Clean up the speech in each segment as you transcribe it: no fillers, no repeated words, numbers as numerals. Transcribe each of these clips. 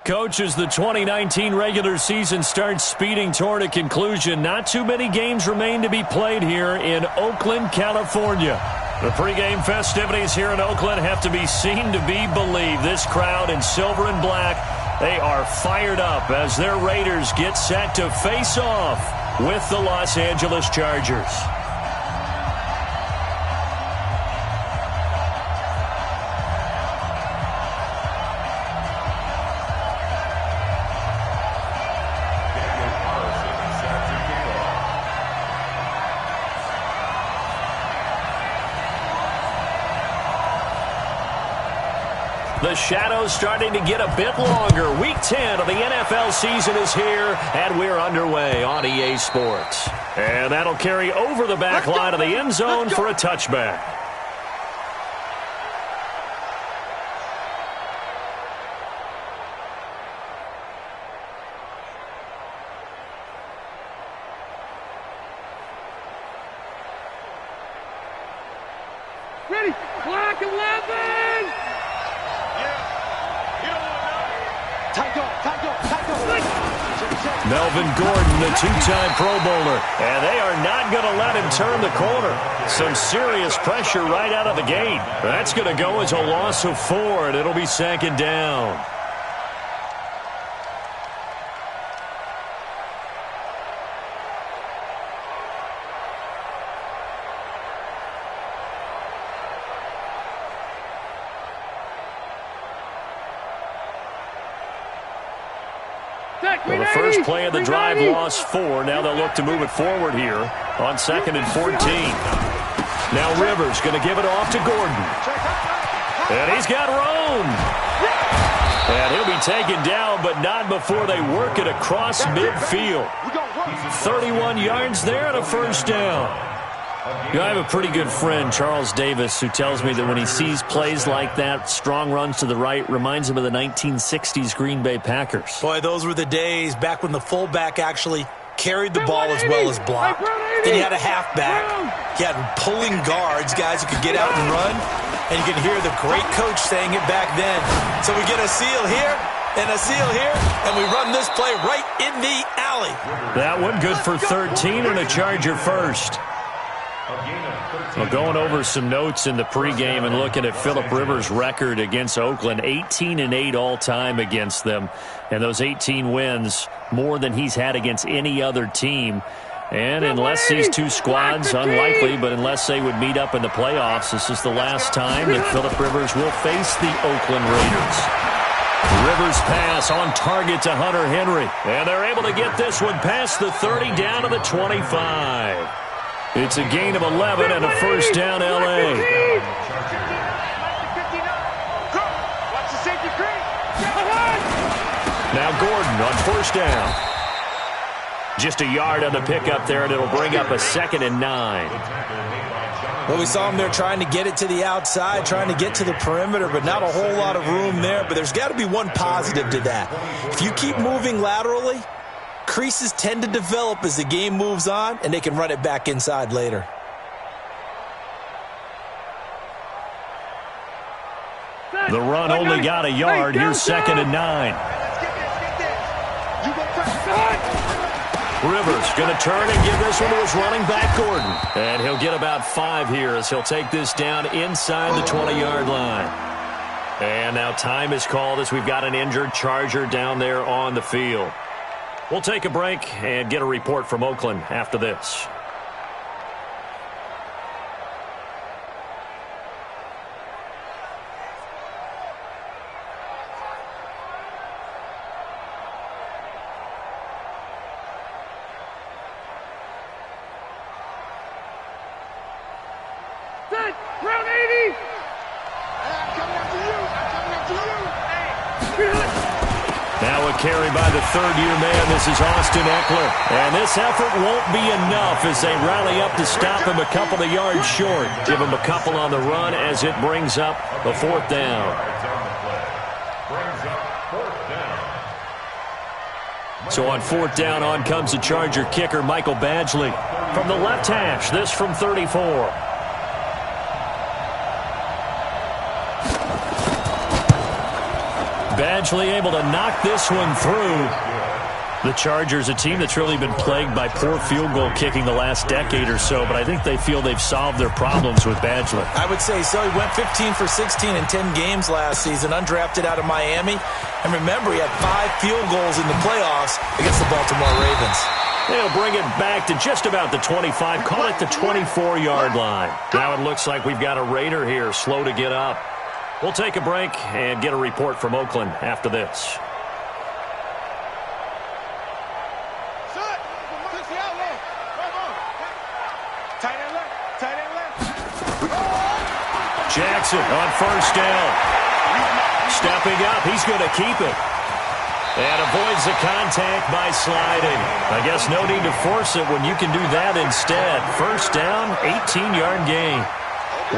Coach, as the 2019 regular season starts speeding toward a conclusion, not too many games remain to be played here in Oakland, California. The pregame festivities here in Oakland have to be seen to be believed. This crowd in silver and black, they are fired up as their Raiders get set to face off with the Los Angeles Chargers. The shadow's starting to get a bit longer. Week 10 of the NFL season is here, and we're underway on EA Sports. And that'll carry over the back line of the end zone for a touchback. Ready, clock 11! Melvin Gordon, the two-time Pro Bowler, and they are not going to let him turn the corner. Some serious pressure right out of the gate. That's going to go as a loss of 4, and it'll be second down. Well, the first play of the drive lost 4. Now they'll look to move it forward here on 2nd and 14. Now Rivers going to give it off to Gordon. And he's got room. And he'll be taken down, but not before they work it across midfield. 31 yards there and a first down. You know, I have a pretty good friend, Charles Davis, who tells me that when he sees plays like that, strong runs to the right, reminds him of the 1960s Green Bay Packers. Boy, those were the days back when the fullback actually carried the ball as well as blocked. Then you had a halfback. You had pulling guards, guys who could get out and run. And you can hear the great coach saying it back then. So we get a seal here and a seal here, and we run this play right in the alley. That one good for 13 and a Charger first. Well, going over some notes in the pregame and looking at Phillip Rivers' record against Oakland, 18-8 all-time against them. And those 18 wins, more than he's had against any other team. And unless these two squads, unlikely, but unless they would meet up in the playoffs, this is the last time that Phillip Rivers will face the Oakland Raiders. Rivers pass on target to Hunter Henry. And they're able to get this one past the 30 down to the 25. It's a gain of 11 and a first down, L.A. Now Gordon on first down. Just a yard on the pickup there, and it'll bring up a 2nd and 9. Well, we saw him there trying to get it to the outside, trying to get to the perimeter, but not a whole lot of room there. But there's got to be one positive to that. If you keep moving laterally, creases tend to develop as the game moves on, and they can run it back inside later. The run only got a yard. Here's 2nd and 9. Rivers going to turn and give this one to his running back, Gordon. And he'll get about 5 here as he'll take this down inside the 20-yard line. And now time is called as we've got an injured Charger down there on the field. We'll take a break and get a report from Oakland after this. Round 80! I'm coming after you! I'm coming after you! Now a carry by the third-year man. This is Austin Eckler. And this effort won't be enough as they rally up to stop him a couple of yards short. Give him a couple on the run as it brings up the 4th down. So on 4th down, on comes the Charger kicker, Michael Badgley. From the left hash, this from 34. Badgley able to knock this one through. The Chargers, a team that's really been plagued by poor field goal kicking the last decade or so, but I think they feel they've solved their problems with Badgley. I would say so. He went 15 for 16 in 10 games last season, undrafted out of Miami. And remember, he had 5 field goals in the playoffs against the Baltimore Ravens. They'll bring it back to just about the 25, call it the 24-yard line. Now it looks like we've got a Raider here, slow to get up. We'll take a break and get a report from Oakland after this. Jackson on first down. Stepping up, he's going to keep it. And avoids the contact by sliding. I guess no need to force it when you can do that instead. First down, 18-yard gain.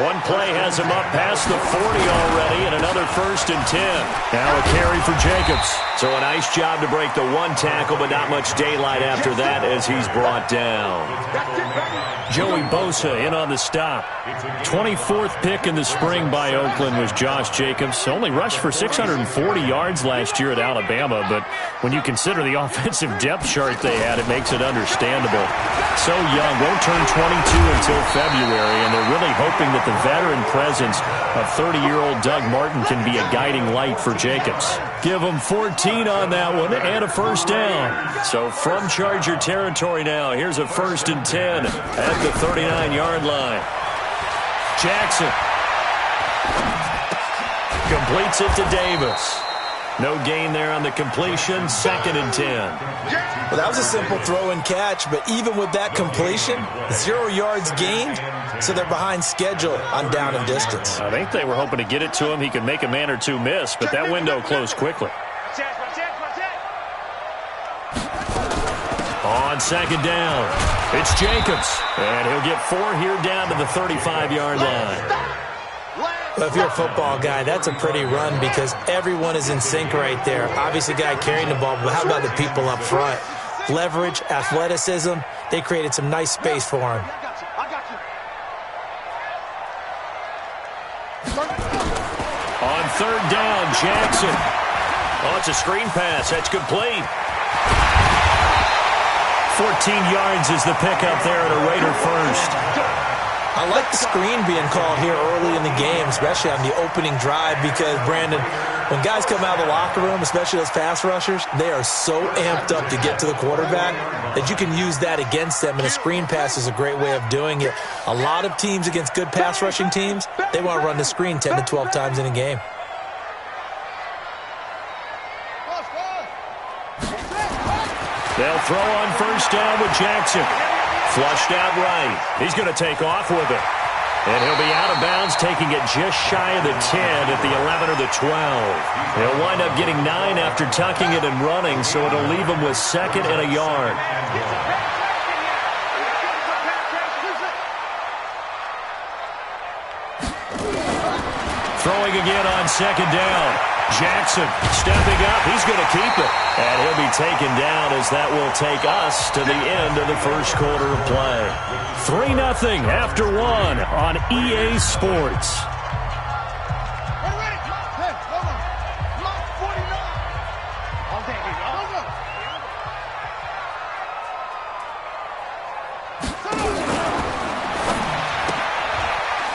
One play has him up past the 40 already, and another 1st and 10. Now a carry for Jacobs. So a nice job to break the one tackle, but not much daylight after that as he's brought down. Joey Bosa in on the stop. 24th pick in the spring by Oakland was Josh Jacobs. Only rushed for 640 yards last year at Alabama, but when you consider the offensive depth chart they had, it makes it understandable. So young, won't turn 22 until February, and they're really hoping that the veteran presence of 30-year-old Doug Martin can be a guiding light for Jacobs. Give him 14 on that one and a first down. So from Charger territory now, here's a 1st and 10 at the 39-yard line. Jackson completes it to Davis. No gain there on the completion, 2nd and 10. Well, that was a simple throw and catch, but even with that completion, 0 yards gained, so they're behind schedule on down and distance. I think they were hoping to get it to him. He could make a man or two miss, but that window closed quickly. On 2nd down, it's Jacobs, and he'll get 4 here down to the 35-yard line. Well, if you're a football guy, that's a pretty run because everyone is in sync right there. Obviously, the guy carrying the ball, but how about the people up front? Leverage, athleticism, they created some nice space for him. On 3rd down, Jackson. Oh, it's a screen pass. That's complete. 14 yards is the pickup there at a Raider first. I like the screen being called here early in the game, especially on the opening drive, because, Brandon, when guys come out of the locker room, especially those pass rushers, they are so amped up to get to the quarterback that you can use that against them, and a screen pass is a great way of doing it. A lot of teams against good pass rushing teams, they want to run the screen 10 to 12 times in a game. They'll throw on first down with Jackson. Flushed out right. He's going to take off with it. And he'll be out of bounds, taking it just shy of the 10 at the 11 or the 12. He'll wind up getting 9 after tucking it and running, so it'll leave him with 2nd and a yard. Throwing again on 2nd down. Jackson stepping up. He's going to keep it. And he'll be taken down as that will take us to the end of the first quarter of play. 3-0 after 1 on EA Sports.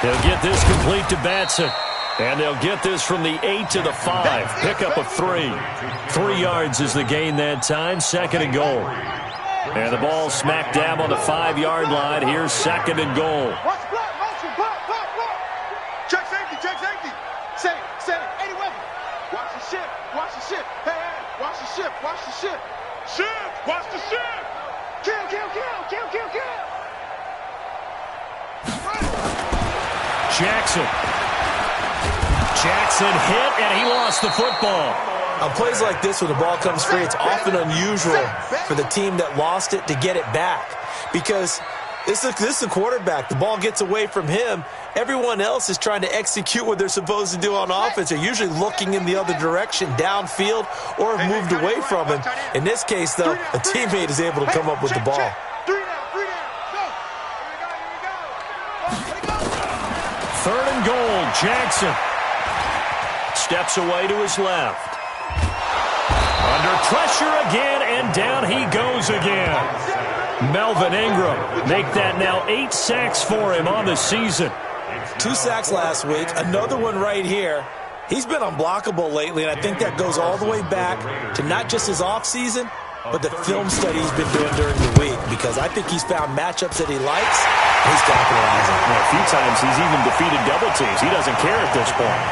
He'll get this complete to Batson. And they'll get this from the 8 to the 5. Pickup of 3. 3 yards is the gain that time. 2nd and goal. And the ball smack dab on the 5-yard line. Here's 2nd and goal. Check safety, check safety. Say, any weapon. Watch the ship, watch the ship. Hey, watch the ship, watch the ship. Ship, watch the ship. Kill. Jackson hit, and he lost the football. On plays like this, when the ball comes free, it's often unusual for the team that lost it to get it back. Because this is a quarterback. The ball gets away from him. Everyone else is trying to execute what they're supposed to do on offense. They're usually looking in the other direction, downfield, or have moved away from him. In this case, though, a teammate is able to come up with the ball. 3rd and goal, Jackson steps away to his left. Under pressure again, and down he goes again. Melvin Ingram make that now 8 sacks for him on the season. 2 sacks last week, another one right here. He's been unblockable lately, and I think that goes all the way back to not just his offseason, but the film study he's been doing during the week, because I think he's found matchups that he likes, and he's capitalizing. Well, a few times he's even defeated double teams. He doesn't care at this point.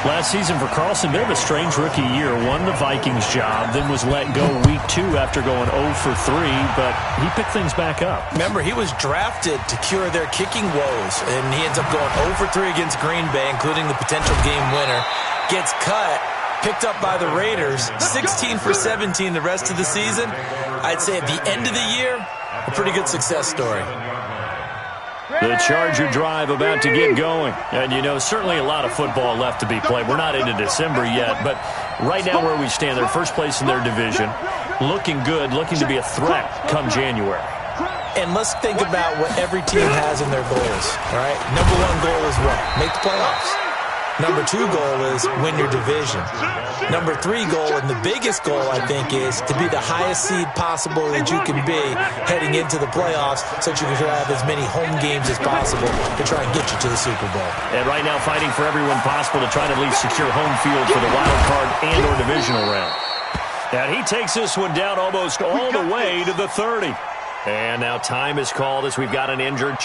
Last season for Carlson, bit of a strange rookie year. Won the Vikings job, then was let go week 2 after going 0 for 3, but he picked things back up. Remember, he was drafted to cure their kicking woes, and he ends up going 0 for 3 against Green Bay, including the potential game winner. Gets cut, picked up by the Raiders, 16 for 17 the rest of the season. I'd say at the end of the year, a pretty good success story. The Charger drive about to get going. And, you know, certainly a lot of football left to be played. We're not into December yet, but right now where we stand, they're first place in their division. Looking good, looking to be a threat come January. And let's think about what every team has in their goals, all right? Number 1 goal is what? Make the playoffs. Number 2 goal is win your division. Number 3 goal, and the biggest goal, I think, is to be the highest seed possible that you can be heading into the playoffs so that you can have as many home games as possible to try and get you to the Super Bowl. And right now fighting for everyone possible to try to at least secure home field for the wild card and or divisional round. And he takes this one down almost all the way to the 30. And now time is called as we've got an injured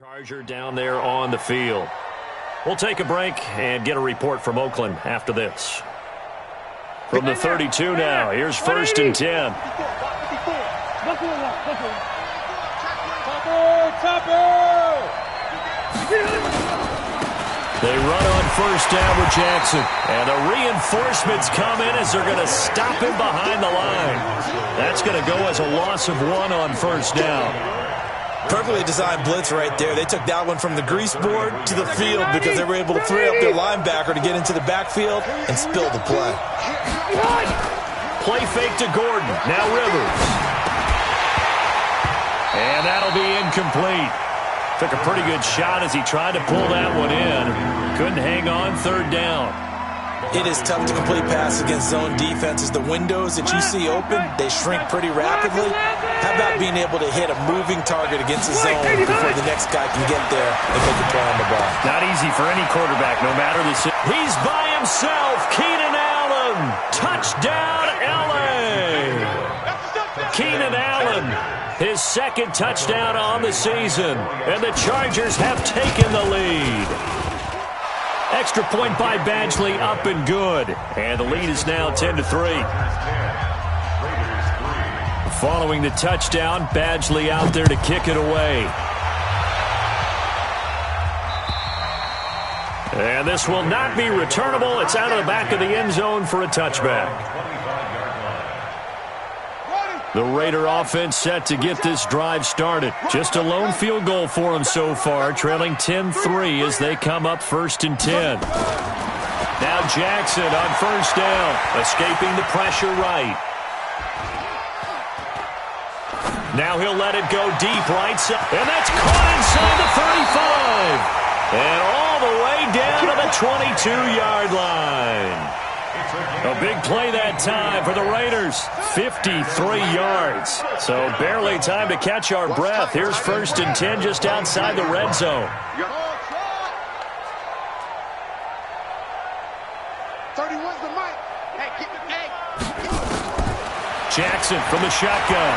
Charger down there on the field. We'll take a break and get a report from Oakland after this. From the 32 now, here's 1st and 10. They run on 1st down with Jackson. And the reinforcements come in as they're going to stop him behind the line. That's going to go as a loss of 1 on 1st down. Perfectly designed blitz right there. They took that one from the grease board to the field because they were able to free up their linebacker to get into the backfield and spill the play. Play fake to Gordon. Now Rivers. And that'll be incomplete. Took a pretty good shot as he tried to pull that one in. Couldn't hang on 3rd down. It is tough to complete passes against zone defenses. The windows that you see open, they shrink pretty rapidly. How about being able to hit a moving target against the zone before the next guy can get there and make a play on the ball? Not easy for any quarterback, no matter the situation. He's by himself. Keenan Allen. Touchdown, L.A. Keenan Allen, his 2nd touchdown on the season. And the Chargers have taken the lead. Extra point by Badgley, up and good. And the lead is now 10-3. Following the touchdown, Badgley out there to kick it away. And this will not be returnable. It's out of the back of the end zone for a touchback. The Raider offense set to get this drive started. Just a lone field goal for them so far, trailing 10-3 as they come up 1st and 10. Now Jackson on 1st down, escaping the pressure right. Now he'll let it go deep right side, and that's caught inside the 35. And all the way down to the 22-yard line. A big play that time for the Raiders. 53 yards. So barely time to catch our breath. Here's 1st and 10 just outside the red zone. 31's the mic. Hey, keep it. Jackson from the shotgun.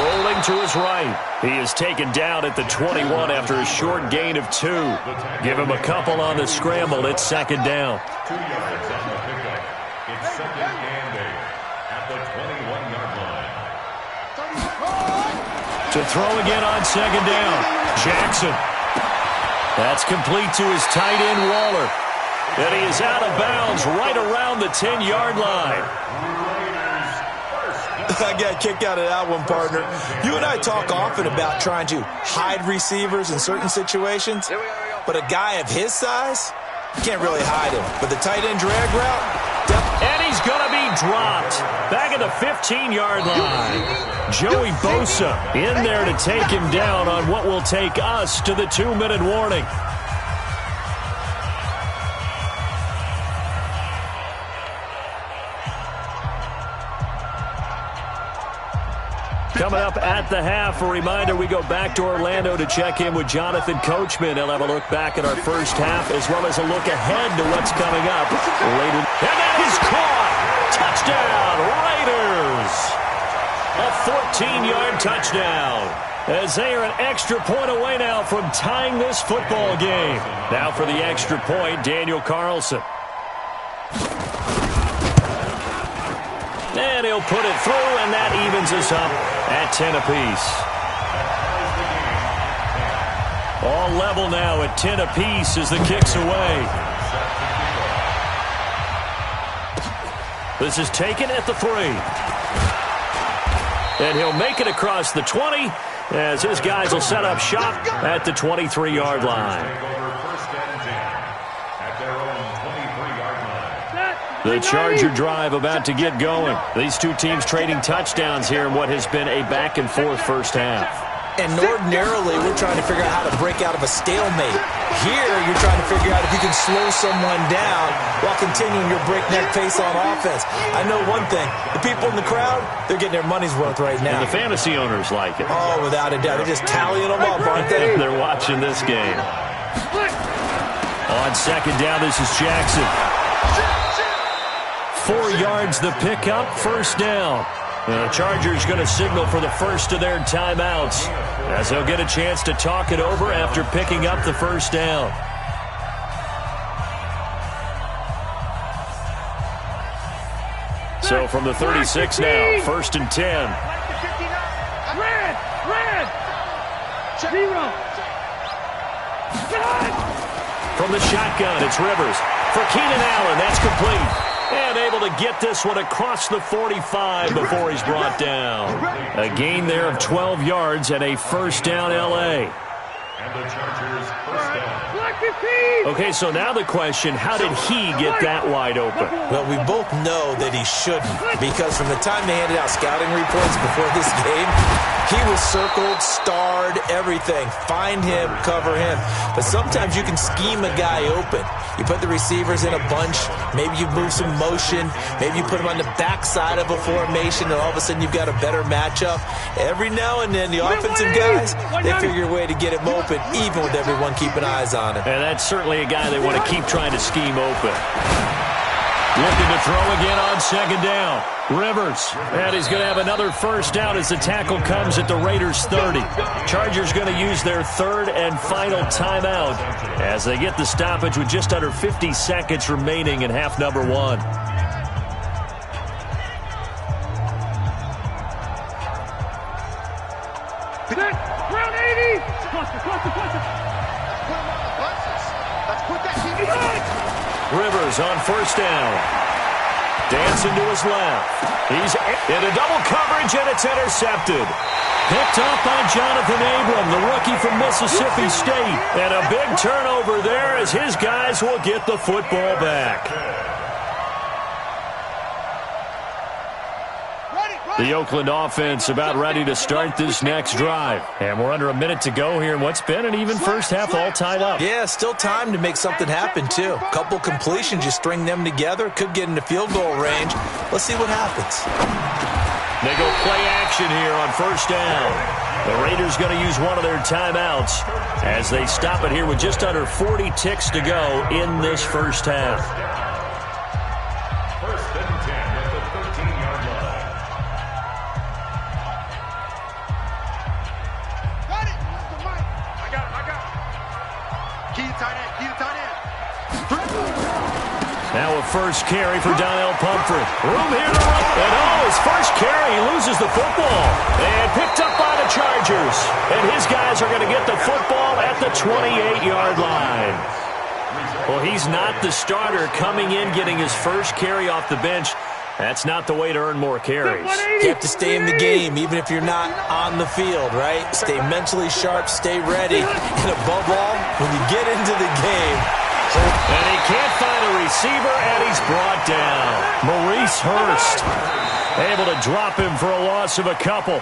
Rolling to his right. He is taken down at the 21 after a short gain of 2. Give him a couple on the scramble. It's second down. 2 yards on the pickup. It's second and 8 at the 21-yard line. To throw again on second down. Jackson. That's complete to his tight end, Waller. And he is out of bounds right around the 10-yard line. I got a kick out of that one, partner. You and I talk often about trying to hide receivers in certain situations, but a guy of his size, you can't really hide him. But the tight end drag route, and he's going to be dropped back at the 15-yard line. Joey Bosa in there to take him down on what will take us to the 2-minute warning. Coming up at the half, a reminder, we go back to Orlando to check in with Jonathan Coachman. He'll have a look back at our first half as well as a look ahead to what's coming up later. And that is caught! Touchdown, Raiders! A 14-yard touchdown as they are an extra point away now from tying this football game. Now for the extra point, Daniel Carlson. And he'll put it through, and that evens us up at 10 apiece. All level now at 10 apiece as the kick's away. This is taken at the 3. And he'll make it across the 20 as his guys will set up shop at the 23-yard line. The Charger drive about to get going. These two teams trading touchdowns here in what has been a back-and-forth first half. And ordinarily, we're trying to figure out how to break out of a stalemate. Here, you're trying to figure out if you can slow someone down while continuing your breakneck pace on offense. I know one thing. The people in the crowd, they're getting their money's worth right now. And the fantasy owners like it. Oh, without a doubt. They're just tallying them up, aren't they? They're watching this game. On second down, this is Jackson. 4 yards the pickup, first down. The Chargers going to signal for the first of their timeouts as they'll get a chance to talk it over after picking up the first down. So from the 36 now, first and 10. Red! Zero! From the shotgun, it's Rivers. For Keenan Allen, that's complete. And able to get this one across the 45 before he's brought down. A gain there of 12 yards and a first down, L.A. And the Chargers first down. Okay, so now the question, how did he get that wide open? Well, we both know that he shouldn't, because from the time they handed out scouting reports before this game, he was circled, starred, everything. Find him, cover him. But sometimes you can scheme a guy open. You put the receivers in a bunch. Maybe you move some motion. Maybe you put them on the backside of a formation, and all of a sudden you've got a better matchup. Every now and then, the offensive guys, they figure a way to get him open, even with everyone keeping eyes on him. And that's certainly a guy they want to keep trying to scheme open. Looking to throw again on second down. Rivers. And he's going to have another first down as the tackle comes at the Raiders' 30. Chargers going to use their third and final timeout as they get the stoppage with just under 50 seconds remaining in half number 1. Round 80! Rivers on first down. Dancing to his left. He's in a double coverage, and it's intercepted. Picked up by Jonathan Abram, the rookie from Mississippi State. And a big turnover there as his guys will get the football back. The Oakland offense about ready to start this next drive. And we're under a minute to go here in what's been an even first half, all tied up. Yeah, still time to make something happen, too. A couple completions, you string them together, could get into field goal range. Let's see what happens. They go play action here on first down. The Raiders going to use one of their timeouts as they stop it here with just under 40 ticks to go in this first half. First and 10 at the 13-yard line. Key tight end. Key tight end. Now a first carry for Donnell Pumphrey. Room here to run. And his first carry, he loses the football. And picked up by the Chargers. And his guys are going to get the football at the 28-yard line. Well, he's not the starter coming in, getting his first carry off the bench. That's not the way to earn more carries. You have to stay in the game, even if you're not on the field, right? Stay mentally sharp, stay ready. And above all, when you get into the game. And he can't find a receiver, and he's brought down. Maurice Hurst able to drop him for a loss of a couple.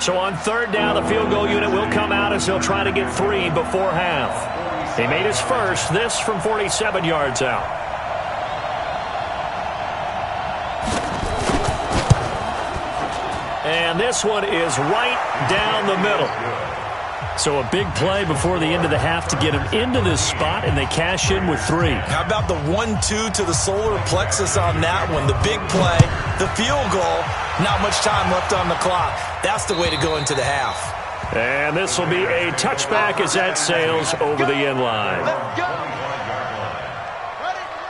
So on third down, the field goal unit will come out as he'll try to get 3 before half. He made his first, this from 47 yards out. And this one is right down the middle. So a big play before the end of the half to get him into this spot, and they cash in with 3. How about the 1-2 to the solar plexus on that one? The big play, the field goal, not much time left on the clock. That's the way to go into the half. And this will be a touchback as that sails over the end line.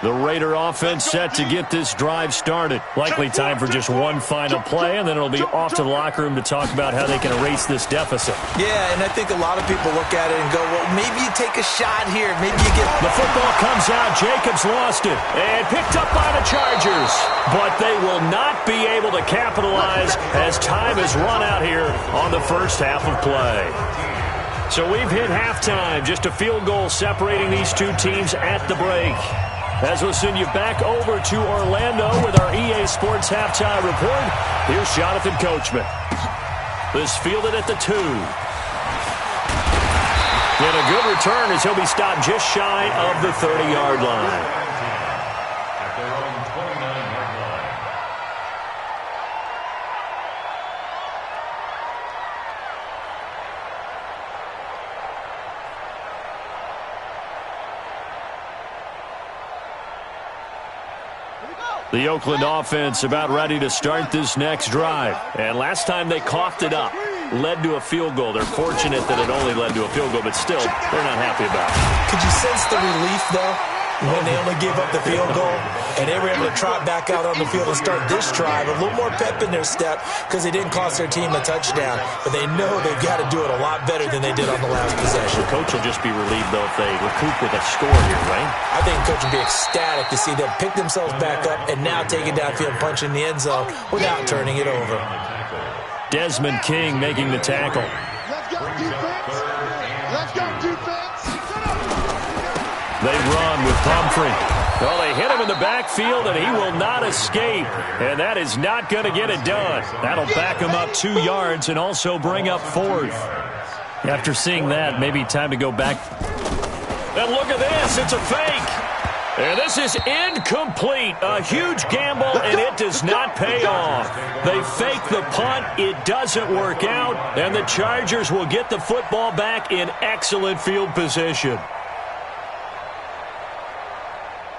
The Raider offense set to get this drive started. Likely time for just one final play, and then it'll be off to the locker room to talk about how they can erase this deficit. Yeah, and I think a lot of people look at it and go, well, maybe you take a shot here. Maybe you get... The football comes out. Jacobs lost it and picked up by the Chargers. But they will not be able to capitalize as time has run out here on the first half of play. So we've hit halftime. Just a field goal separating these two teams at the break. As we'll send you back over to Orlando with our EA Sports Halftime Report, here's Jonathan Coachman. This fielded at the 2. And a good return as he'll be stopped just shy of the 30-yard line. At their own 29-yard line. The Oakland offense about ready to start this next drive. And last time they coughed it up, led to a field goal. They're fortunate that it only led to a field goal, but still, they're not happy about it. Could you sense the relief, though, when they only gave up the field goal and they were able to trot back out on the field and start this drive? A little more pep in their step because they didn't cost their team a touchdown, but they know they've got to do it a lot better than they did on the last possession. The coach will just be relieved, though, if they recoup with a score here, right? I think the coach will be ecstatic to see them pick themselves back up and now take it downfield, punch in the end zone without turning it over. Desmond King making the tackle. Let's go, defense. Let's go, defense. They run with Pumphrey. Well, they hit him in the backfield, and he will not escape. And that is not going to get it done. That'll back him up 2 yards and also bring up 4th. After seeing that, maybe time to go back. And look at this. It's a fake. And this is incomplete. A huge gamble, and it does not pay off. They fake the punt. It doesn't work out. And the Chargers will get the football back in excellent field position.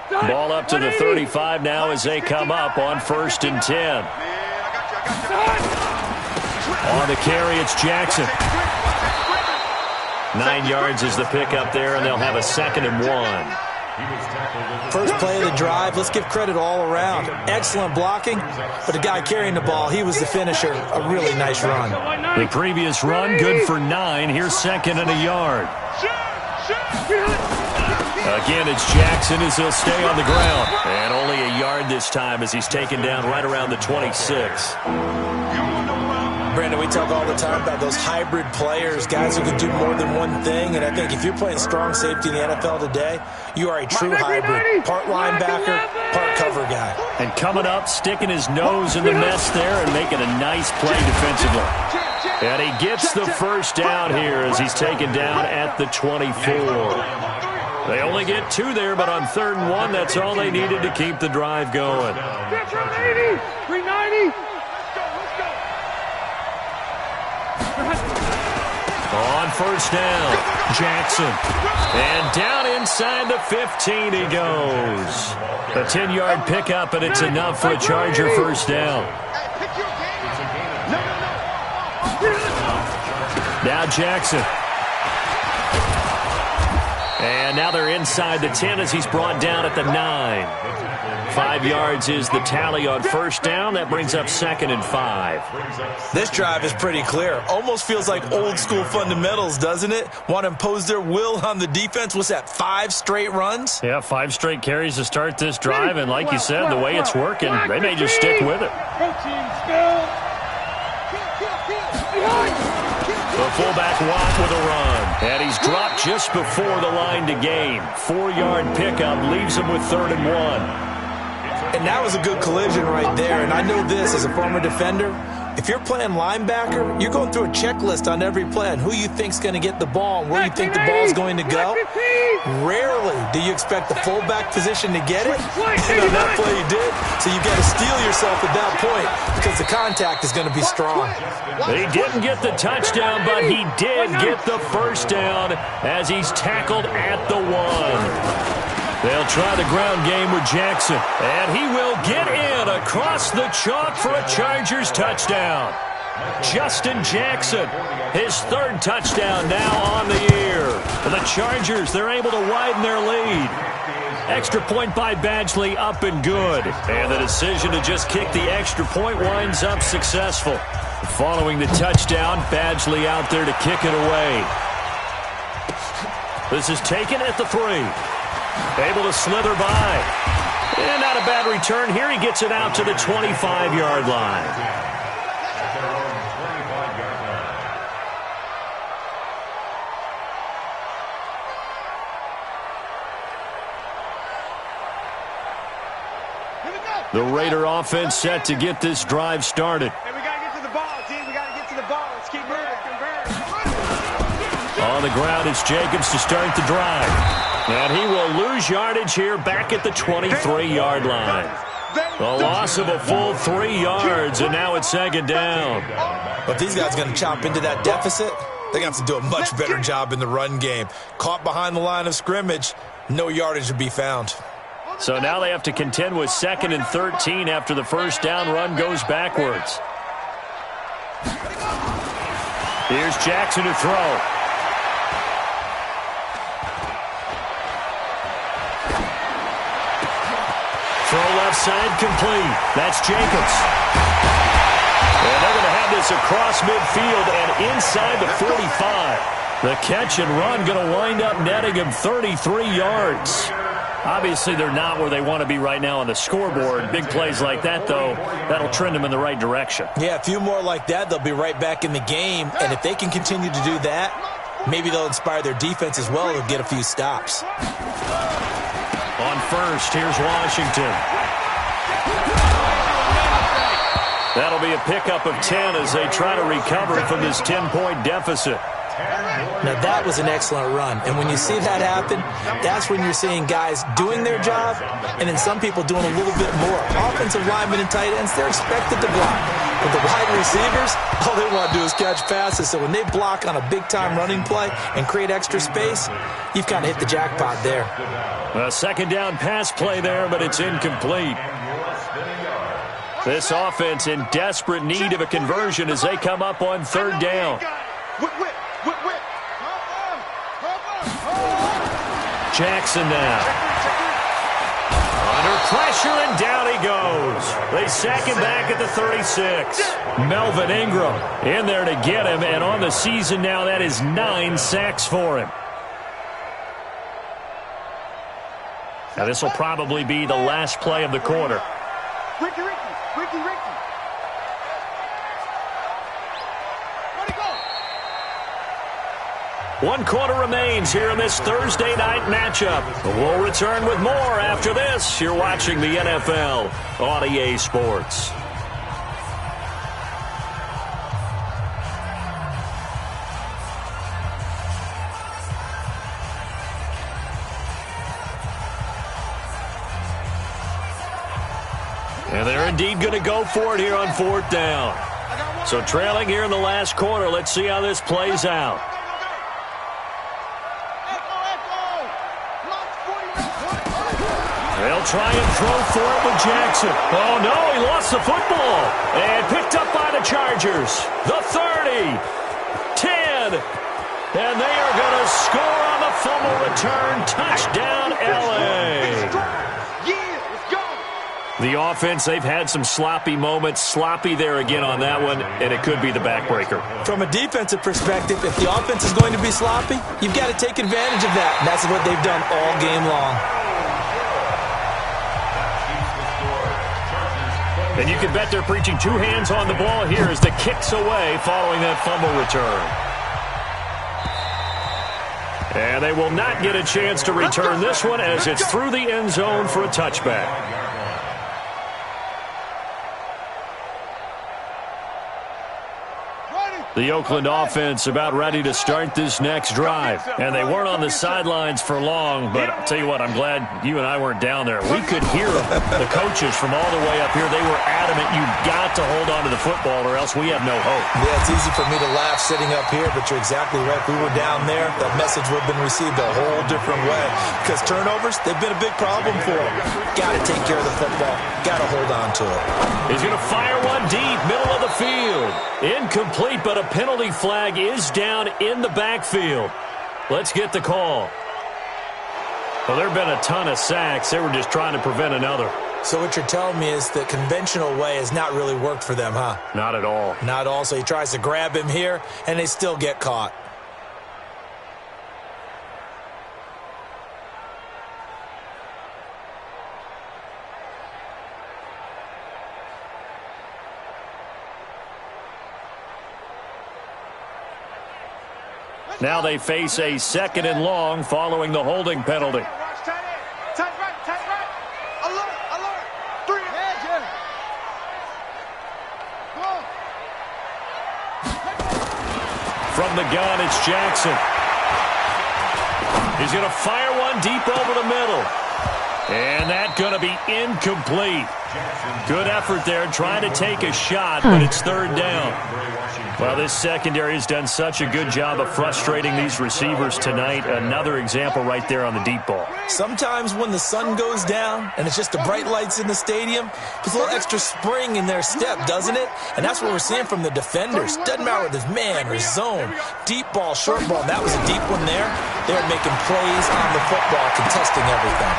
Ball up to the 35 now as they come up on 1st and 10. On the carry, it's Jackson. 9 yards is the pickup there, and they'll have a 2nd and 1. First play of the drive, let's give credit all around. Excellent blocking, but the guy carrying the ball, he was the finisher. A really nice run. The previous run, good for 9. Here's 2nd and a yard. Again, it's Jackson as he'll stay on the ground. And only a yard this time as he's taken down right around the 26. Brandon, we talk all the time about those hybrid players, guys who can do more than one thing. And I think if you're playing strong safety in the NFL today, you are a true hybrid. Part linebacker, part cover guy. And coming up, sticking his nose in the mess there and making a nice play defensively. And he gets the first down here as he's taken down at the 24. They only get 2 there, but on 3rd and 1, that's all they needed to keep the drive going. 390. On 1st down, Jackson. And down inside the 15 he goes. A 10-yard pickup, and it's enough for a Charger first down. Now Jackson. And now they're inside the 10 as he's brought down at the 9. 5 yards is the tally on first down. That brings up 2nd and 5. This drive is pretty clear. Almost feels like old school fundamentals, doesn't it? Want to impose their will on the defense. What's that, 5 straight runs? Yeah, 5 straight carries to start this drive. And like you said, the way it's working, they may just stick with it. The fullback Watt with a run. And he's dropped just before the line to gain. 4-yard pickup leaves him with 3rd and 1. And that was a good collision right there. And I know this as a former defender. If you're playing linebacker, you're going through a checklist on every play on who you think's going to get the ball and where you think the ball's going to go. Rarely do you expect the fullback position to get it. And on that play you did. So you got to steel yourself at that point because the contact is going to be strong. He didn't get the touchdown, but he did get the first down as he's tackled at the 1. They'll try the ground game with Jackson. And he will get in across the chalk for a Chargers touchdown. Justin Jackson, his 3rd touchdown now on the year. For the Chargers, they're able to widen their lead. Extra point by Badgley, up and good. And the decision to just kick the extra point winds up successful. Following the touchdown, Badgley out there to kick it away. This is taken at the 3. Able to slither by. And not a bad return here. He gets it out to the 25-yard line. The Raider offense set to get this drive started. Hey, we got to get to the ball, team. We got to get to the ball. Let's keep moving. On the ground, it's Jacobs to start the drive. And he will lose yardage here back at the 23-yard line. The loss of a full 3 yards, and now it's 2nd down. But these guys are going to chop into that deficit. They're going to have to do a much better job in the run game. Caught behind the line of scrimmage, no yardage to be found. So now they have to contend with 2nd and 13 after the first down run goes backwards. Here's Jackson to throw. Throw left side complete. That's Jacobs. And they're going to have this across midfield and inside the 45. The catch and run going to wind up netting him 33 yards. Obviously, they're not where they want to be right now on the scoreboard. Big plays like that, though, that'll trend them in the right direction. Yeah, a few more like that, they'll be right back in the game. And if they can continue to do that, maybe they'll inspire their defense as well and get a few stops. On first, here's Washington. That'll be a pickup of 10 as they try to recover from this 10-point deficit. Now, that was an excellent run. And when you see that happen, that's when you're seeing guys doing their job and then some people doing a little bit more. Offensive linemen and tight ends, they're expected to block. But the wide receivers, all they want to do is catch passes. So when they block on a big-time running play and create extra space, you've kind of hit the jackpot there. A 2nd down pass play there, but it's incomplete. This offense in desperate need of a conversion as they come up on 3rd down. Jackson now. Under pressure, and down he goes. They sack him back at the 36. Melvin Ingram in there to get him, and on the season now, that is 9 sacks for him. Now, this will probably be the last play of the quarter. Ricky. Where'd he go? 1 quarter remains here in this Thursday night matchup. We'll return with more after this. You're watching the NFL on EA Sports. And they're indeed going to go for it here on 4th down. So trailing here in the last quarter. Let's see how this plays out. They'll They'll try and throw for it with Jackson. Oh, no, he lost the football. And picked up by the Chargers. The 30, 10, and they are going to score on the fumble return. Touchdown, L.A. The offense, they've had some sloppy moments. Sloppy there again on that one, and it could be the backbreaker. From a defensive perspective, if the offense is going to be sloppy, you've got to take advantage of that. And that's what they've done all game long. And you can bet they're preaching two hands on the ball here as the kick's away following that fumble return. And they will not get a chance to return this one as it's through the end zone for a touchback. The Oakland offense about ready to start this next drive. And they weren't on the sidelines for long, but I'll tell you what, I'm glad you and I weren't down there. We could hear the coaches from all the way up here. They were adamant, you've got to hold on to the football or else we have no hope. Yeah, it's easy for me to laugh sitting up here, but you're exactly right. If we were down there, that message would have been received a whole different way. Because turnovers, they've been a big problem for them. Got to take care of the football. Got to hold on to it. He's going to fire one deep, middle of the field. Incomplete, but a penalty flag is down in the backfield. Let's get the call. Well, there have been a ton of sacks. They were just trying to prevent another. So what you're telling me is the conventional way has not really worked for them, huh? Not at all. Not at all. So he tries to grab him here, and they still get caught. Now they face a 2nd and long following the holding penalty. From the gun, it's Jackson. He's going to fire one deep over the middle. And that's going to be incomplete. Good effort there trying to take a shot, but it's 3rd down. Well, this secondary has done such a good job of frustrating these receivers tonight. Another example right there on the deep ball. Sometimes when the sun goes down and it's just the bright lights in the stadium, puts a little extra spring in their step, doesn't it? And that's what we're seeing from the defenders. Doesn't matter whether it's man or zone, deep ball, short ball. That was a deep one there. They're making plays on the football, contesting everything.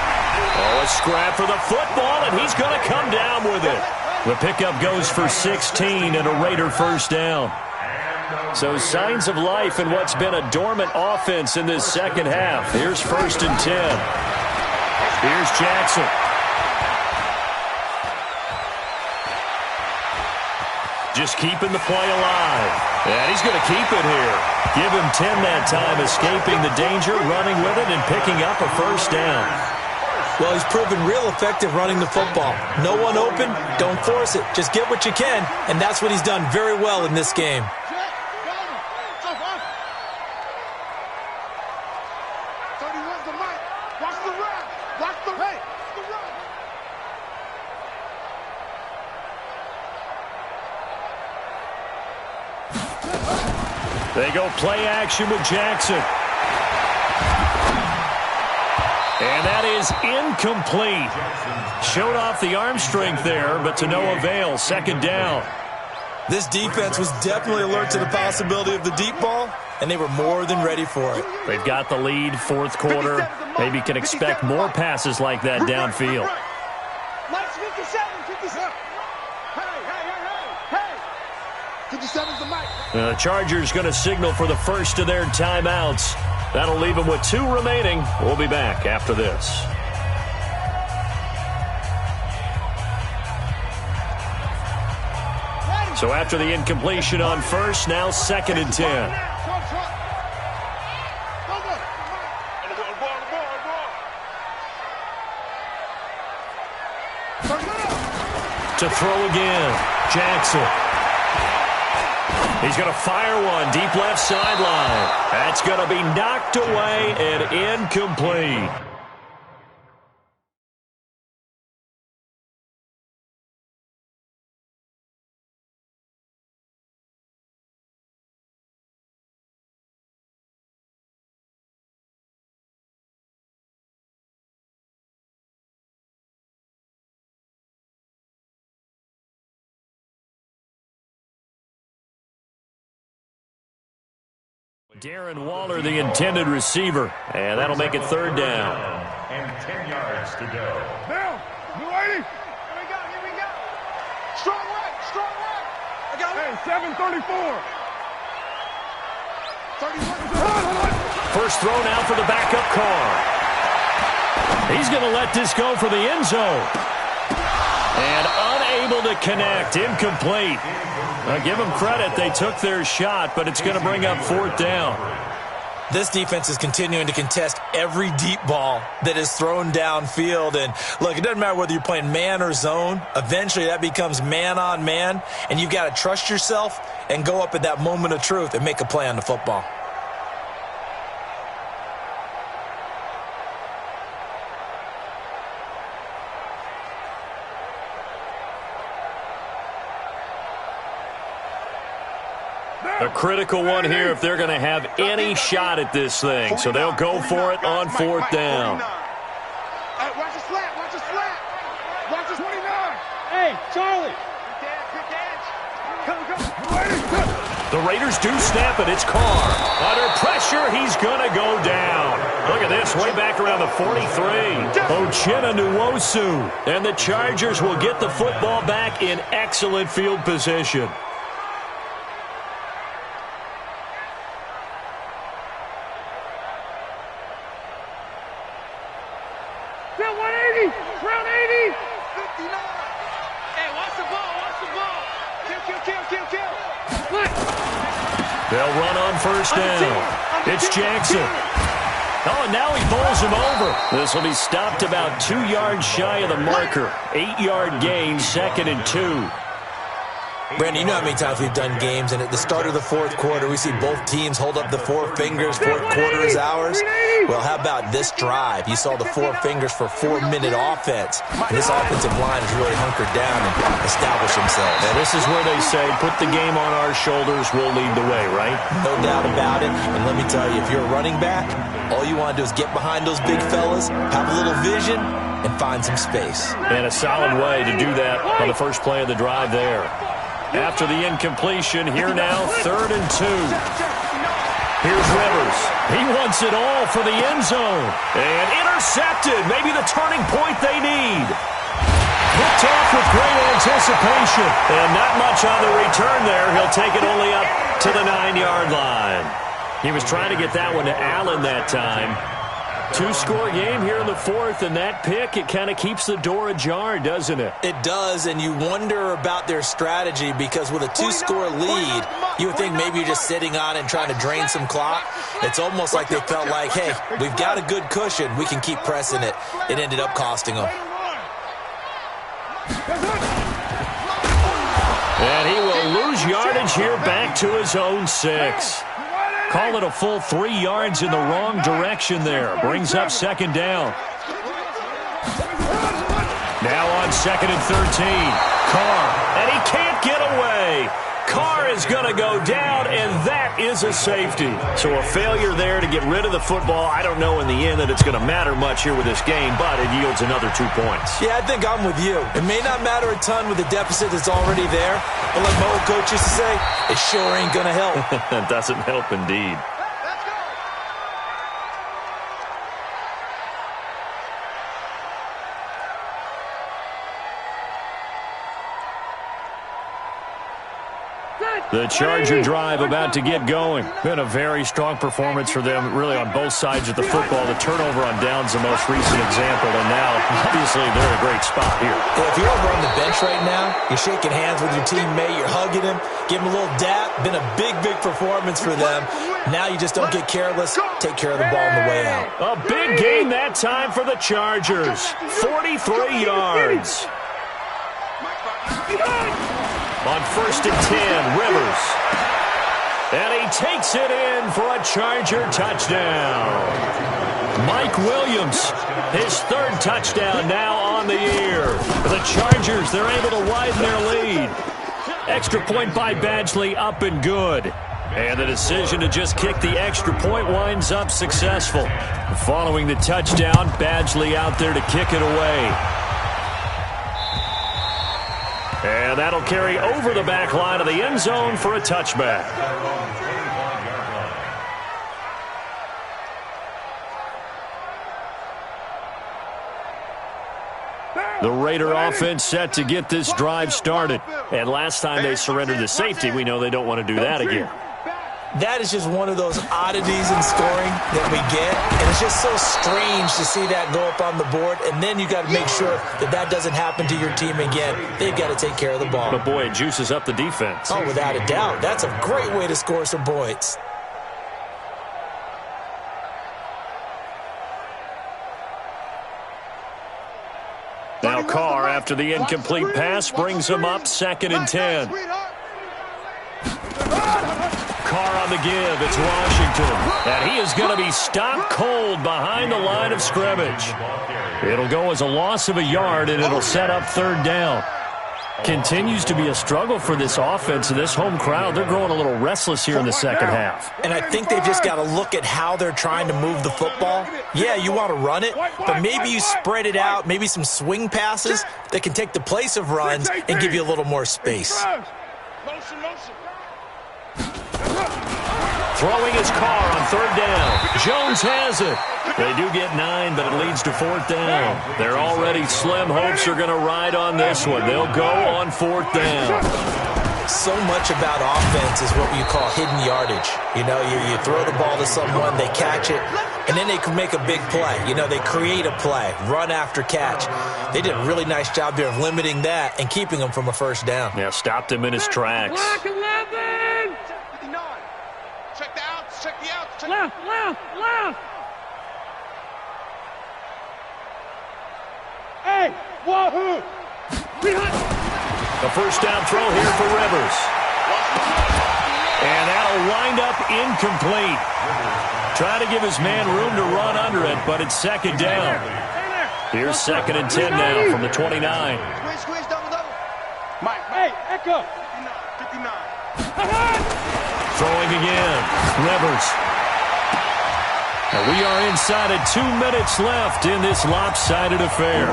Oh, a scrap for the football, and he's going to come down with it. The pickup goes for 16 and a Raider 1st down. So signs of life in what's been a dormant offense in this second half. Here's 1st and 10. Here's Jackson. Just keeping the play alive. And he's going to keep it here. Give him 10 that time, escaping the danger, running with it, and picking up a 1st down. Well, he's proven real effective running the football. No one open, don't force it. Just get what you can, and that's what he's done very well in this game. They go play action with Jackson. And that is incomplete. Showed off the arm strength there, but to no avail. 2nd down. This defense was definitely alert to the possibility of the deep ball, and they were more than ready for it. They've got the lead, 4th quarter. Maybe can expect more passes like that downfield. The Chargers going to signal for the first of their timeouts. That'll leave them with 2 remaining. We'll be back after this. So after the incompletion on 1st, now 2nd and 10. To throw again, Jackson. He's going to fire one deep left sideline. That's going to be knocked away and incomplete. Darren Waller, the intended receiver. And that'll make it third down. And 10 yards to go. Now, new 80. Here we go, here we go. Strong right, strong right. I got it. Hey, 734. 31. First throw now for the backup Carr. He's going to let this go for the end zone. And unable to connect. Incomplete. Give them credit. They took their shot, but it's going to bring up fourth down. This defense is continuing to contest every deep ball that is thrown downfield. And, look, it doesn't matter whether you're playing man or zone. Eventually, that becomes man on man. And you've got to trust yourself and go up at that moment of truth and make a play on the football. A critical one here if they're going to have any shot at this thing. So they'll go for it on fourth down. Watch the slant, watch the slant. Watch the 29. Hey, Charlie. The Raiders do snap it. It's Carr. Under pressure, he's going to go down. Look at this, way back around the 43. Uchenna Nwosu. And the Chargers will get the football back in excellent field position. They'll run on first down. It's Jackson. Oh, and now he bowls him over. This will be stopped about 2 yards shy of the marker. 8-yard gain, 2nd and 2. Brandon, you know how many times we've done games, and at the start of the fourth quarter, we see both teams hold up the four fingers. Fourth quarter is ours. Well, how about this drive? You saw the four fingers for 4-minute offense. And this offensive line has really hunkered down and established themselves. And this is where they say, put the game on our shoulders, we'll lead the way, right? No doubt about it. And let me tell you, if you're a running back, all you want to do is get behind those big fellas, have a little vision, and find some space. And a solid way to do that on the first play of the drive there. After the incompletion, here now, 3rd and 2. Here's Rivers. He wants it all for the end zone. And intercepted. Maybe the turning point they need. Picked off with great anticipation. And not much on the return there. He'll take it only up to the 9-yard line. He was trying to get that one to Allen that time. 2-score game here in the fourth, and that pick, it kind of keeps the door ajar, doesn't it? It does, and you wonder about their strategy because with a 2-score lead, you would think maybe you're just sitting on it and trying to drain some clock. It's almost like they felt like, hey, we've got a good cushion. We can keep pressing it. It ended up costing them. And he will lose yardage here back to his own 6. Call it a full 3 yards in the wrong direction there. Brings up 2nd down. Now on 2nd and 13. Carr, and he can't get away. Carr is going to go down, and that is a safety. So a failure there to get rid of the football. I don't know in the end that it's going to matter much here with this game, but it yields another 2 points. Yeah, I think I'm with you. It may not matter a ton with the deficit that's already there, but like my old coach used to say, it sure ain't going to help. It doesn't help indeed. The Charger drive about to get going. Been a very strong performance for them, really, on both sides of the football. The turnover on downs the most recent example, and now, obviously, they're in a great spot here. If you're over on the bench right now, you're shaking hands with your teammate, you're hugging him, give him a little dap. Been a big, big performance for them. Now you just don't get careless. Take care of the ball on the way out. A big gain that time for the Chargers. 43 yards. On 1st and 10, Rivers. And he takes it in for a Charger touchdown. Mike Williams, his 3rd touchdown now on the year. The Chargers, they're able to widen their lead. Extra point by Badgley, up and good. And the decision to just kick the extra point winds up successful. Following the touchdown, Badgley out there to kick it away. And that'll carry over the back line of the end zone for a touchback. The Raider offense set to get this drive started. And last time they surrendered the safety, we know they don't want to do that again. That is just one of those oddities in scoring that we get. And it's just so strange to see that go up on the board. And then you got to make sure that that doesn't happen to your team again. They've got to take care of the ball. But, boy, it juices up the defense. Oh, without a doubt. That's a great way to score some points. Now Carr, after the incomplete pass, brings him up 2nd and 10. Carr on the give. It's Washington. And he is going to be stopped cold behind the line of scrimmage. It'll go as a loss of a yard, and it'll set up 3rd down. Continues to be a struggle for this offense and this home crowd. They're growing a little restless here in the second half. And I think they've just got to look at how they're trying to move the football. Yeah, you want to run it, but maybe you spread it out, maybe some swing passes that can take the place of runs and give you a little more space. Throwing his Carr on 3rd down. Jones has it. They do get 9, but it leads to 4th down. They're already slim hopes are going to ride on this one. They'll go on 4th down. So much about offense is what you call hidden yardage. You know, you throw the ball to someone, they catch it, and then they can make a big play. You know, they create a play, run after catch. They did a really nice job there of limiting that and keeping him from a 1st down. Yeah, stopped him in his tracks. Check the outs, check the outs. Left. Hey, wahoo! A 1st down throw here for Rivers. And that'll wind up incomplete. Try to give his man room to run under it, but it's 2nd down. Here's 2nd and 10 now from the 29. Squeeze, double. Mike. Hey, Echo. 59. Throwing again. Rivers. Now we are inside of 2 minutes left in this lopsided affair.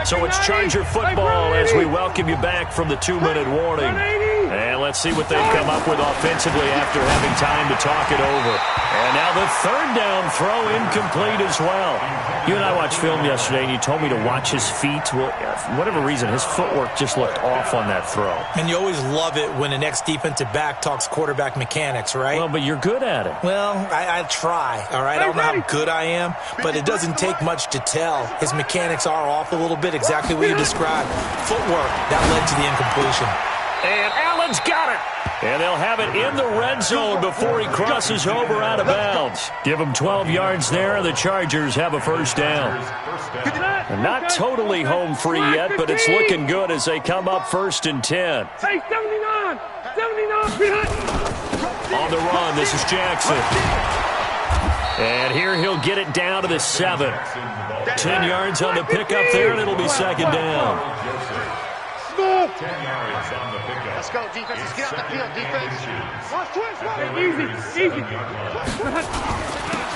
So it's Charger football as we welcome you back from the 2-minute warning. And let's see what they've come up with offensively after having time to talk it over. And now the 3rd down throw incomplete as well. You and I watched film yesterday, and you told me to watch his feet. Well, for whatever reason, his footwork just looked off on that throw. And you always love it when the next defensive back talks quarterback mechanics, right? Well, but you're good at it. Well, I try, all right? I don't know how good I am, but it doesn't take much to tell. His mechanics are off a little bit, exactly what you described. Footwork, that led to the incompletion. And Allen's got it. And they'll have it in the red zone before he crosses over out of bounds. Give him 12 yards there, and the Chargers have a 1st down. And not totally home free yet, but it's looking good as they come up 1st and 10. Hey, 79. On the run, this is Jackson. And here he'll get it down to the 7. 10 yards on the pickup there, and it'll be 2nd down. 10 yards on the pickup. Let's go, defense. Let's get out the field, defense. Easy.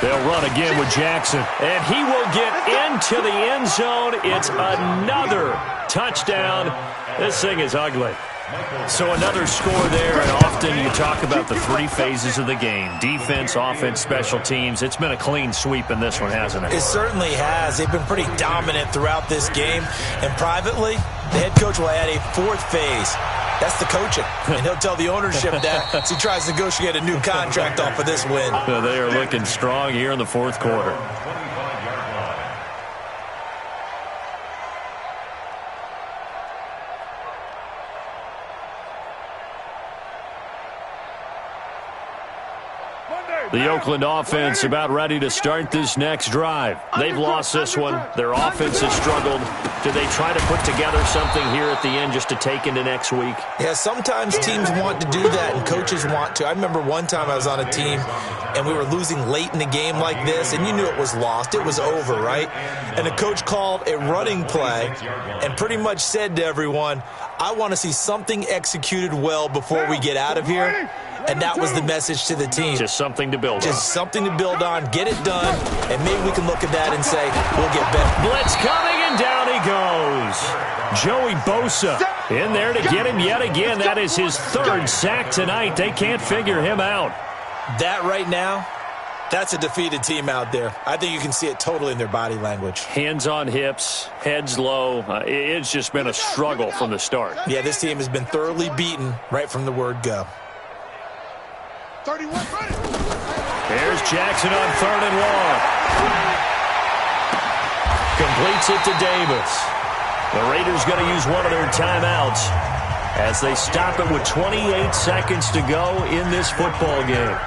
They'll run again with Jackson. And he will get into the end zone. It's another touchdown. This thing is ugly. So another score there, and often you talk about the 3 phases of the game. Defense, offense, special teams. It's been a clean sweep in this one, hasn't it? It certainly has. They've been pretty dominant throughout this game. And privately, the head coach will add a 4th phase. That's the coaching. And he'll tell the ownership that as he tries to negotiate a new contract off of this win. They are looking strong here in the 4th quarter. The Oakland offense about ready to start this next drive. They've lost this one. Their offense has struggled. Do they try to put together something here at the end just to take into next week? Yeah, sometimes teams want to do that and coaches want to. I remember one time I was on a team and we were losing late in the game like this, and you knew it was lost. It was over, right? And the coach called a running play and pretty much said to everyone, I want to see something executed well before we get out of here. And that was the message to the team. Just something to build on. Just something to build on, get it done, and maybe we can look at that and say, we'll get better. Blitz coming, and down he goes. Joey Bosa in there to get him yet again. That is his 3rd sack tonight. They can't figure him out. That right now, that's a defeated team out there. I think you can see it totally in their body language. Hands on hips, heads low. It's just been a struggle from the start. Yeah, this team has been thoroughly beaten right from the word go. 31 ready. Here's Jackson on 3rd and long. Completes it to Davis. The Raiders going to use one of their timeouts as they stop it with 28 seconds to go in this football game.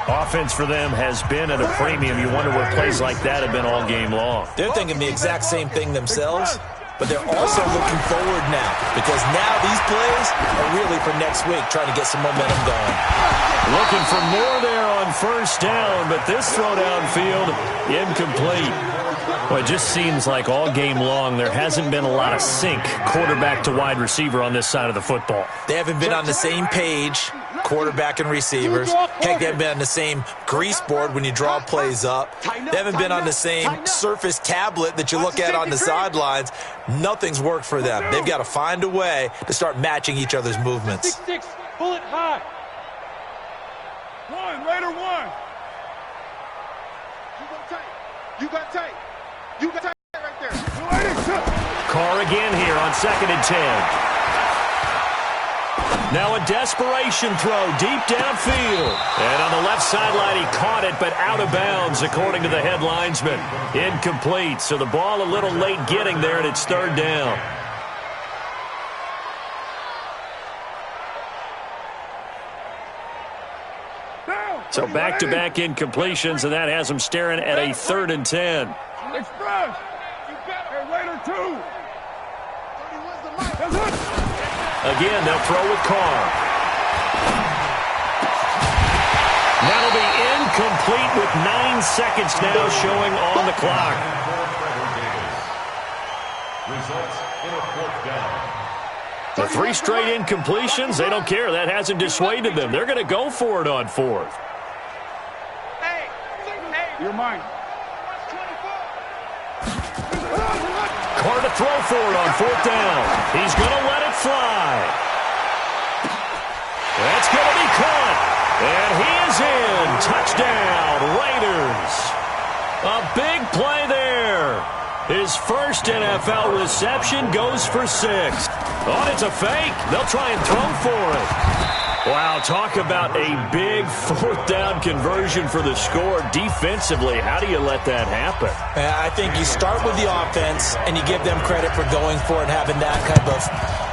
Offense for them has been at a premium. You wonder where plays like that have been all game long. They're thinking the exact same thing themselves, but they're also looking forward now because now these plays are really for next week, trying to get some momentum going. Looking for more there on 1st down, but this throw downfield incomplete. Well, it just seems like all game long there hasn't been a lot of sync quarterback to wide receiver on this side of the football. They haven't been on the same page, quarterback and receivers. Heck, they haven't been on the same grease board when you draw plays up. They haven't been on the same surface tablet that you look at on the sidelines. Nothing's worked for them. They've got to find a way to start matching each other's movements. 6-6, pull it high. Raider 1. You got tape. You got tape right there. Carr again here on 2nd and 10. Now a desperation throw deep downfield. And on the left sideline, he caught it, but out of bounds, according to the head linesman. Incomplete, so the ball a little late getting there, and it's 3rd down. So back-to-back incompletions, and that has them staring at a 3rd and 10. Express. Hey, Raider 2. Again, they'll throw with Carr. That'll be incomplete with 9 seconds now showing on the clock. Results in a 4th down. The 3 straight incompletions, they don't care. That hasn't dissuaded them. They're going to go for it on 4th. You're mine. Carr to throw for it on 4th down. He's going to let it fly. That's going to be caught. And he is in. Touchdown, Raiders. A big play there. His first NFL reception goes for 6. Oh, it's a fake. They'll try and throw for it. Wow, talk about a big 4th down conversion for the score. Defensively, how do you let that happen? I think you start with the offense, and you give them credit for going for it, having that kind of,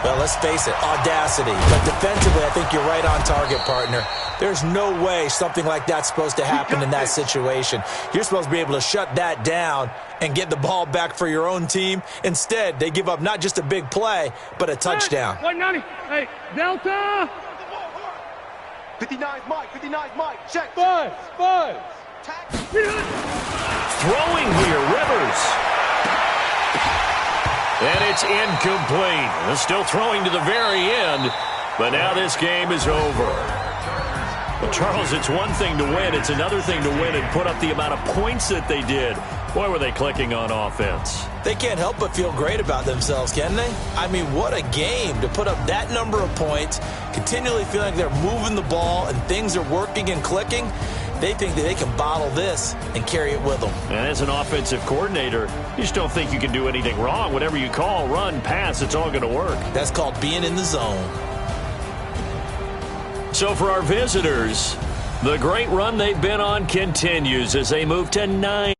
well, let's face it, audacity. But defensively, I think you're right on target, partner. There's no way something like that's supposed to happen in that situation. You're supposed to be able to shut that down and get the ball back for your own team. Instead, they give up not just a big play, but a touchdown. Hey, 190. Hey, Delta. 59's Mike. Check. Buzz. Throwing here, Rivers. And it's incomplete. They're still throwing to the very end, but now this game is over. Well, Charles, it's one thing to win. It's another thing to win and put up the amount of points that they did. Boy, were they clicking on offense. They can't help but feel great about themselves, can they? I mean, what a game to put up that number of points, continually feeling like they're moving the ball and things are working and clicking. They think that they can bottle this and carry it with them. And as an offensive coordinator, you just don't think you can do anything wrong. Whatever you call, run, pass, it's all going to work. That's called being in the zone. So for our visitors, the great run they've been on continues as they move to 9.